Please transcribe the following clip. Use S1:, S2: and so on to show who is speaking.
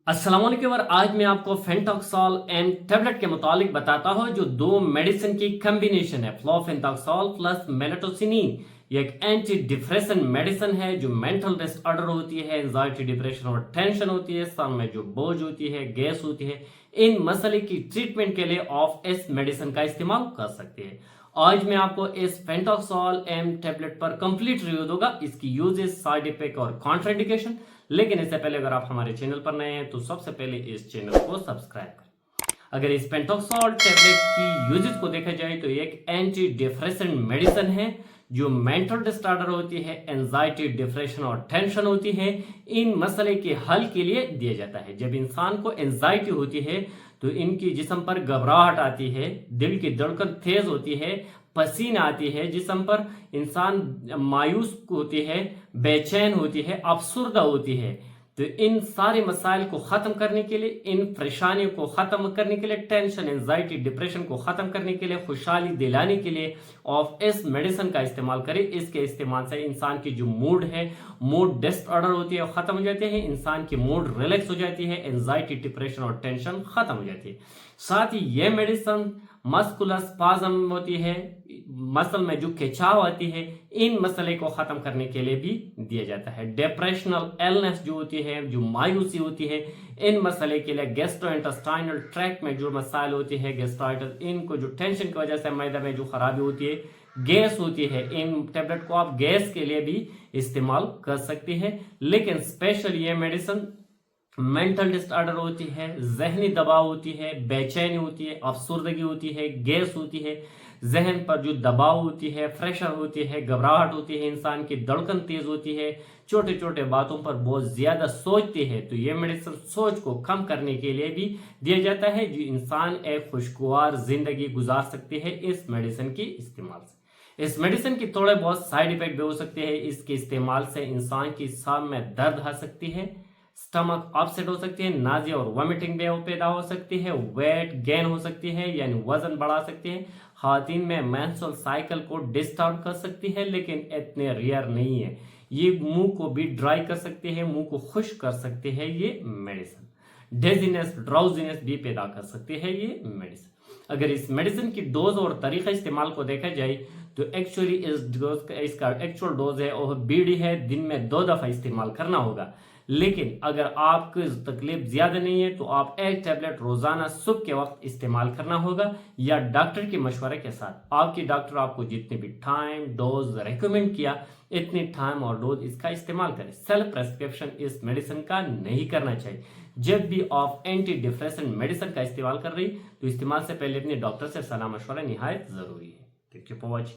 S1: अस्सलाम वालेकुम और आज मैं आपको फेंटोक्सोल एम टेबलेट के मुतालिक बताता हूँ जो दो मेडिसिन की कम्बिनेशन है फ्लोफेंटोक्सोल प्लस मेलाटोनिन। ये एक एंटी डिप्रेशन मेडिसिन है जो मेंटल डिसऑर्डर होती है, एंजाइटी, डिप्रेशन और टेंशन होती है, सर में जो बोझ होती है, गैस होती है, इन मसले की ट्रीटमेंट के लिए आप इस मेडिसिन का इस्तेमाल कर सकते हैं। आज मैं आपको इस फेंटोक्सोल एम टेबलेट पर कंप्लीट रिव्यू दूंगा, इसकी यूजेस, साइड इफेक्ट और कॉन्ट्राइंडिकेशन। लेकिन इससे पहले अगर आप हमारे चैनल पर नए हैं तो सबसे पहले इस चैनल को सब्सक्राइब करें। अगर इस पेंटोक्सोल टेबलेट की यूजेस को देखा जाए तो एक एंटी डिप्रेशन मेडिसिन है जो मेंटल डिसऑर्डर होती है, एंजाइटी, डिप्रेशन और टेंशन होती है, इन मसले के हल के लिए दिया जाता है। जब इंसान को एंजाइटी होती है तो इनकी जिस्म पर घबराहट आती है, दिल की धड़कन तेज होती है, पसीना आती है, जिस्म पर इंसान मायूस होती है, बेचैन होती है, अफसुर्दा होती है। तो इन सारे मसाइल को ख़त्म करने के लिए, इन परेशानियों को ख़त्म करने के लिए, टेंशन, एंजाइटी, डिप्रेशन को ख़त्म करने के लिए, खुशहाली दिलाने के लिए आप इस मेडिसिन का इस्तेमाल करें। इसके इस्तेमाल से इंसान की जो मूड है, मूड डिसऑर्डर होती है, ख़त्म हो जाते हैं, इंसान की मूड रिलैक्स हो जाती है, एंजाइटी, डिप्रेशन और टेंशन ख़त्म हो जाती है। साथ ही ये मेडिसिन मस्कुलर स्पाज्म होती है, मसल में जो खिंचाव आती है, इन मसले को ख़त्म करने के लिए भी दिया जाता है। डिप्रेशनल इलनेस जो होती है, जो मायूसी होती है, इन मसले के लिए, गैस्ट्रोइंटेस्टाइनल ट्रैक्ट में जो मसाइल होती है, गैस्ट्राइटिस, इनको जो टेंशन की वजह से मैदा में जो खराबी होती है, गैस होती है, इन टैबलेट को आप गैस के लिए भी इस्तेमाल कर सकते हैं। लेकिन स्पेशल ये मेडिसिन मेंटल डिसऑर्डर होती है, जहनी दबाव होती है, बेचैनी होती है, अफसुर्दगी होती है, गैस होती है, जहन पर जो दबाव होती है, प्रेशर होती है, घबराहट होती है, इंसान की धड़कन तेज होती है, छोटे छोटे बातों पर बहुत ज्यादा सोचते हैं, तो ये मेडिसिन सोच को कम करने के लिए भी दिया जाता है, जो इंसान एक खुशगवार जिंदगी गुजार सकते हैं इस मेडिसिन के इस्तेमाल से। इस मेडिसिन की थोड़े बहुत साइड इफेक्ट भी हो सकते हैं। इसके इस्तेमाल से इंसान की सांस में दर्द आ सकती है, स्टमक अपसेट हो सकती है, नाजिया और वॉमिटिंग भी पैदा हो सकती है, वेट गेन हो सकती है यानी वजन बढ़ा सकती है, खातन में मेंस्ट्रुअल साइकिल को डिस्टर्ब कर सकती है, लेकिन इतने रेयर नहीं है। ये मुंह को भी ड्राई कर सकती है, मुंह को खुश्क कर सकती है ये मेडिसिन। डेजीनेस, ड्राउजीनेस भी पैदा कर सकती है ये मेडिसिन। अगर इस मेडिसिन की डोज और तरीका इस्तेमाल को देखा जाए तो एक्चुअली इस डोज का, इसका एक्चुअल डोज है और बीडी है, दिन में 2 दफा इस्तेमाल करना होगा। लेकिन अगर आपको तकलीफ ज्यादा नहीं है तो आप एक टैबलेट रोजाना सुबह के वक्त इस्तेमाल करना होगा या डॉक्टर के मशवरे के साथ। आपकी डॉक्टर आपको जितने भी टाइम डोज रेकमेंड किया, इतनी टाइम और डोज इसका इस्तेमाल करें। सेल्फ प्रेस्क्रिप्शन इस मेडिसिन का नहीं करना चाहिए। जब भी आप एंटी डिप्रेशन मेडिसिन का इस्तेमाल कर रही तो इस्तेमाल से पहले अपने डॉक्टर से सलाह मशवरा निहायत जरूरी है। Thank you for watching.